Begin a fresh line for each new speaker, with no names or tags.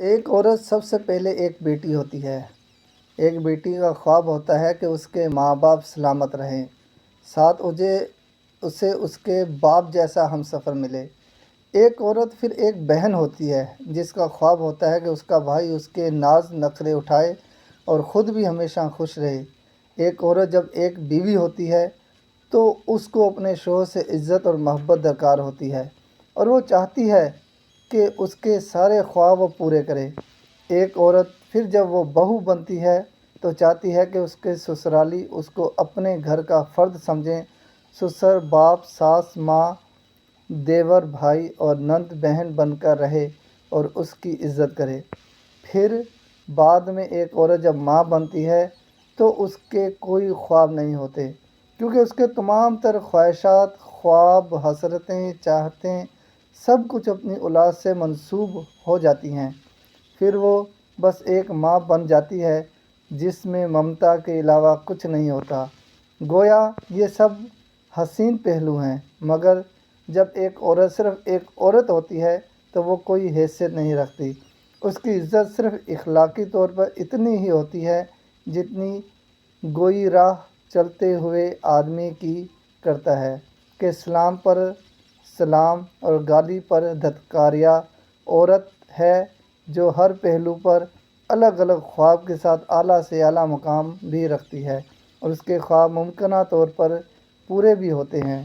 ایک عورت سب سے پہلے ایک بیٹی ہوتی ہے۔ ایک بیٹی کا خواب ہوتا ہے کہ اس کے ماں باپ سلامت رہیں، ساتھ اسے اس کے باپ جیسا ہمسفر ملے۔ ایک عورت پھر ایک بہن ہوتی ہے جس کا خواب ہوتا ہے کہ اس کا بھائی اس کے ناز نخرے اٹھائے اور خود بھی ہمیشہ خوش رہے۔ ایک عورت جب ایک بیوی ہوتی ہے تو اس کو اپنے شوہر سے عزت اور محبت درکار ہوتی ہے اور وہ چاہتی ہے کہ اس کے سارے خواب وہ پورے کرے۔ ایک عورت پھر جب وہ بہو بنتی ہے تو چاہتی ہے کہ اس کے سسرالی اس کو اپنے گھر کا فرد سمجھیں، سسر باپ، ساس ماں، دیور بھائی اور نند بہن بن کر رہے اور اس کی عزت کرے۔ پھر بعد میں ایک عورت جب ماں بنتی ہے تو اس کے کوئی خواب نہیں ہوتے، کیونکہ اس کے تمام تر خواہشات، خواب، حسرتیں، چاہتیں سب کچھ اپنی اولاد سے منسوب ہو جاتی ہیں۔ پھر وہ بس ایک ماں بن جاتی ہے جس میں ممتا کے علاوہ کچھ نہیں ہوتا۔ گویا یہ سب حسین پہلو ہیں، مگر جب ایک عورت صرف ایک عورت ہوتی ہے تو وہ کوئی حیثیت نہیں رکھتی۔ اس کی عزت صرف اخلاقی طور پر اتنی ہی ہوتی ہے جتنی گوئی راہ چلتے ہوئے آدمی کی کرتا ہے کہ سلام پر سلام اور گالی پر دھتکاریا۔ عورت ہے جو ہر پہلو پر الگ الگ خواب کے ساتھ اعلیٰ سے اعلیٰ مقام بھی رکھتی ہے اور اس کے خواب ممکنہ طور پر پورے بھی ہوتے ہیں۔